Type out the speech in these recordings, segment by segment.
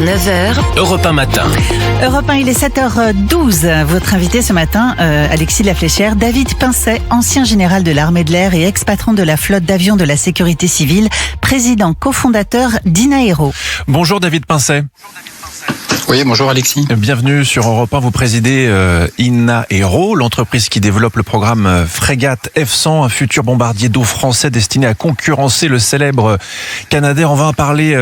9h, Europe 1 matin. Europe 1, il est 7h12. Votre invité ce matin, Alexis Lafléchière, David Pincet, ancien général de l'armée de l'air et ex-patron de la flotte d'avions de la sécurité civile, président cofondateur d'Inaéro. Bonjour David Pincet. Oui, bonjour Alexis. Bienvenue sur Europe 1. Vous présidez Inaéro, l'entreprise qui développe le programme Frégate F100, un futur bombardier d'eau français destiné à concurrencer le célèbre Canadair. On va en parler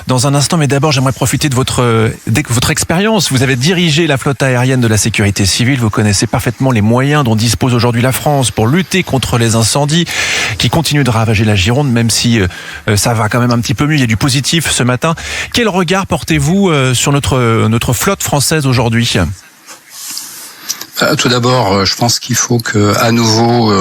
dans un instant, mais d'abord j'aimerais profiter de votre expérience. Vous avez dirigé la flotte aérienne de la sécurité civile. Vous connaissez parfaitement les moyens dont dispose aujourd'hui la France pour lutter contre les incendies qui continuent de ravager la Gironde, même si ça va quand même un petit peu mieux. Il y a du positif ce matin. Quel regard portez-vous sur notre flotte française aujourd'hui ? Tout d'abord, je pense qu'il faut que, à nouveau,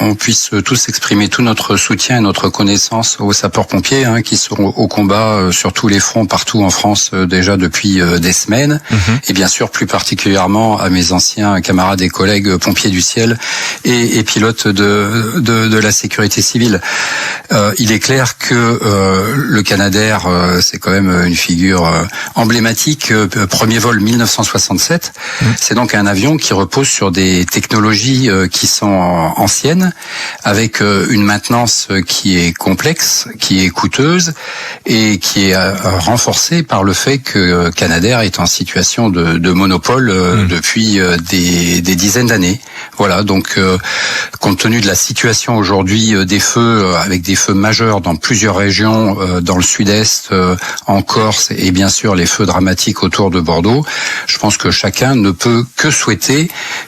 on puisse tous exprimer tout notre soutien et notre connaissance aux sapeurs-pompiers qui sont au combat sur tous les fronts partout en France déjà depuis des semaines, et bien sûr plus particulièrement à mes anciens camarades et collègues pompiers du ciel et pilotes de la sécurité civile. Il est clair que le Canadair, c'est quand même une figure emblématique. Premier vol 1967, c'est donc un avion qui repose sur des technologies qui sont anciennes, avec une maintenance qui est complexe, qui est coûteuse et qui est renforcée par le fait que Canadair est en situation de monopole depuis des dizaines d'années. Voilà, donc compte tenu de la situation aujourd'hui des feux, avec des feux majeurs dans plusieurs régions, dans le sud-est, en Corse et bien sûr les feux dramatiques autour de Bordeaux, je pense que chacun ne peut que souhaiter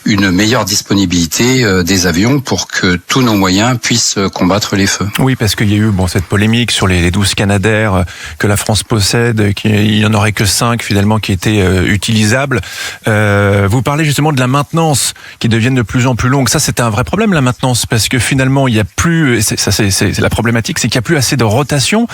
une meilleure disponibilité des avions pour que tous nos moyens puissent combattre les feux. Oui, parce qu'il y a eu cette polémique sur les 12 Canadair que la France possède, qu'il n'y en aurait que 5 finalement qui étaient utilisables. Vous parlez justement de la maintenance qui devienne de plus en plus longue. Ça, c'était un vrai problème, la maintenance, parce que finalement, il y a plus, c'est la problématique, c'est qu'il n'y a plus assez de rotation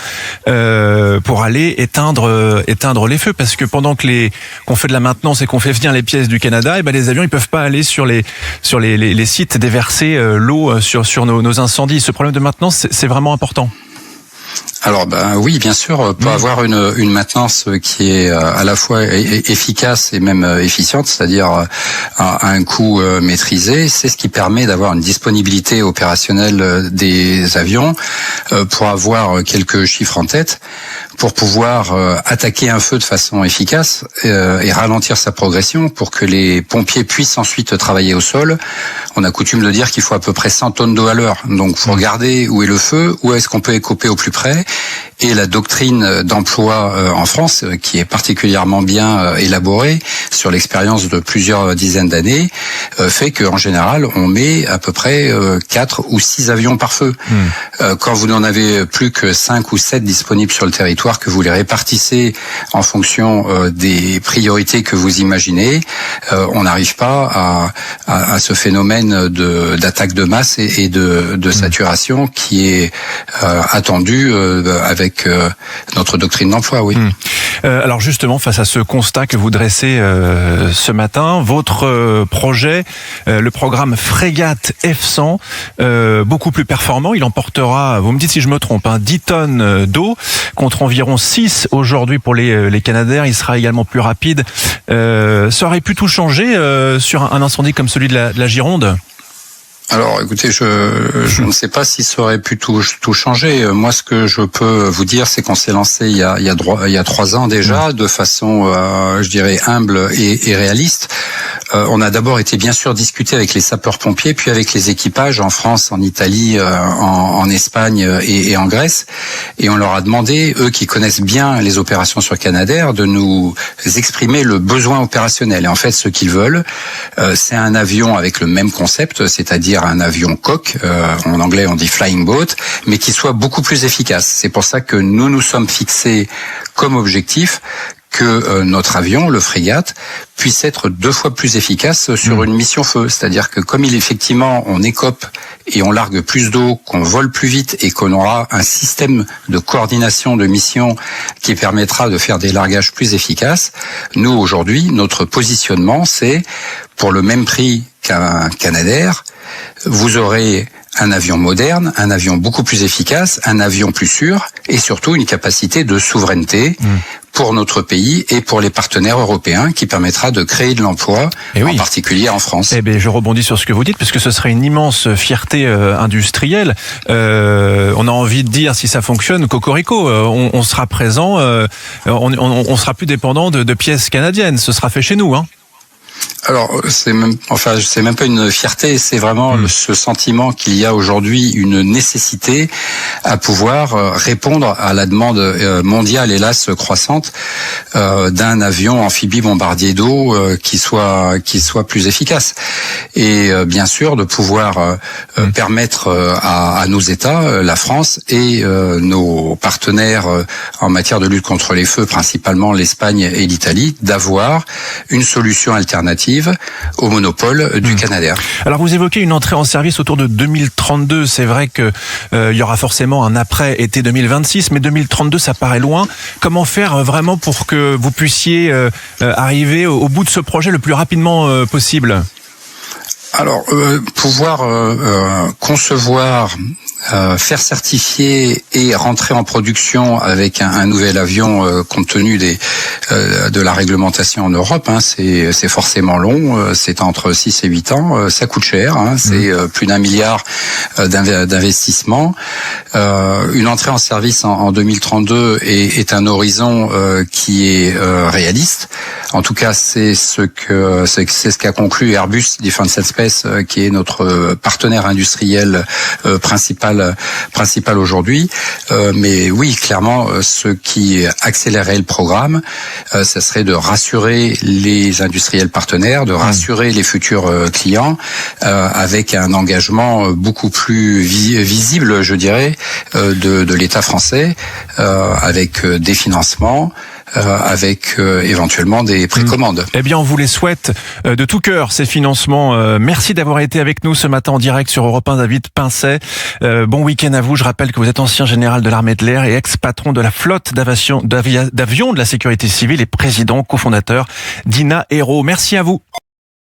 pour aller éteindre les feux, parce que pendant qu'on fait de la maintenance et qu'on fait venir les pièces du Canada, les avions ils peuvent pas aller sur les sites déverser l'eau sur nos incendies. Ce problème de maintenance, c'est vraiment important. Alors oui, bien sûr, pour avoir une maintenance qui est à la fois efficace et même efficiente, c'est-à-dire à un coût maîtrisé, c'est ce qui permet d'avoir une disponibilité opérationnelle des avions, pour avoir quelques chiffres en tête, pour pouvoir attaquer un feu de façon efficace et ralentir sa progression pour que les pompiers puissent ensuite travailler au sol. On a coutume de dire qu'il faut à peu près 100 tonnes d'eau à l'heure. Donc, faut regarder où est le feu, où est-ce qu'on peut écoper au plus près. Et la doctrine d'emploi en France, qui est particulièrement bien élaborée sur l'expérience de plusieurs dizaines d'années, fait qu'en général, on met à peu près 4 ou 6 avions par feu. Quand vous n'en avez plus que 5 ou 7 disponibles sur le territoire, que vous les répartissez en fonction des priorités que vous imaginez, on n'arrive pas à ce phénomène d'attaque de masse et de saturation qui est attendu avec notre doctrine d'emploi, oui. Alors justement, face à ce constat que vous dressez ce matin, votre projet, le programme Frégate F100, beaucoup plus performant, il emportera, vous me dites si je me trompe, 10 tonnes d'eau contre environ 6 aujourd'hui pour les Canadair. Il sera également plus rapide. Ça aurait pu tout changer sur un incendie comme celui de la Gironde ? Alors, écoutez, je ne sais pas si ça aurait pu tout changer. Moi, ce que je peux vous dire, c'est qu'on s'est lancé il y a 3 ans déjà, de façon, je dirais, humble et réaliste. On a d'abord été bien sûr discuté avec les sapeurs-pompiers, puis avec les équipages en France, en Italie, en Espagne et en Grèce. Et on leur a demandé, eux qui connaissent bien les opérations sur Canadair, de nous exprimer le besoin opérationnel. Et en fait, ce qu'ils veulent, c'est un avion avec le même concept, c'est-à-dire un avion coque, en anglais on dit flying boat, mais qui soit beaucoup plus efficace. C'est pour ça que nous sommes fixés comme objectif que notre avion, le Frégate, puisse être 2 fois plus efficace sur une mission feu. C'est-à-dire que comme effectivement on écope et on largue plus d'eau, qu'on vole plus vite et qu'on aura un système de coordination de mission qui permettra de faire des largages plus efficaces, nous aujourd'hui, notre positionnement c'est, pour le même prix qu'un Canadair, vous aurez un avion moderne, un avion beaucoup plus efficace, un avion plus sûr et surtout une capacité de souveraineté pour notre pays et pour les partenaires européens qui permettra de créer de l'emploi, en particulier en France. Eh bien, je rebondis sur ce que vous dites, puisque ce serait une immense fierté industrielle. On a envie de dire, si ça fonctionne, cocorico, on sera présent, on sera plus dépendant de pièces canadiennes. Ce sera fait chez nous, hein. Alors, c'est même pas une fierté, c'est vraiment ce sentiment qu'il y a aujourd'hui une nécessité à pouvoir répondre à la demande mondiale, hélas croissante, d'un avion amphibie bombardier d'eau qui soit plus efficace. Et bien sûr, de pouvoir permettre à nos États, la France et nos partenaires en matière de lutte contre les feux, principalement l'Espagne et l'Italie, d'avoir une solution alternative au monopole du Canadair. Alors vous évoquez une entrée en service autour de 2032. C'est vrai que il y aura forcément un après été 2026, mais 2032 ça paraît loin. Comment faire vraiment pour que vous puissiez arriver au bout de ce projet le plus rapidement possible ? Alors, pouvoir concevoir, faire certifier et rentrer en production avec un nouvel avion compte tenu de la réglementation en Europe, c'est forcément long, c'est entre 6 et 8 ans, ça coûte cher, c'est plus d'1 milliard d'investissement. Une entrée en service en 2032 est un horizon qui est réaliste. En tout cas, c'est ce qu'a conclu Airbus Defence and Space, qui est notre partenaire industriel principal aujourd'hui. Mais oui, clairement, ce qui accélérerait le programme, ça serait de rassurer les industriels partenaires, de rassurer les futurs clients, avec un engagement beaucoup plus visible, je dirais, de l'État français, avec des financements, avec éventuellement des précommandes. Eh bien, on vous les souhaite de tout cœur, ces financements. Merci d'avoir été avec nous ce matin en direct sur Europe 1, David Pincet. Bon week-end à vous. Je rappelle que vous êtes ancien général de l'armée de l'air et ex-patron de la flotte d'avions de la sécurité civile et président cofondateur d'INA Aero. Merci à vous.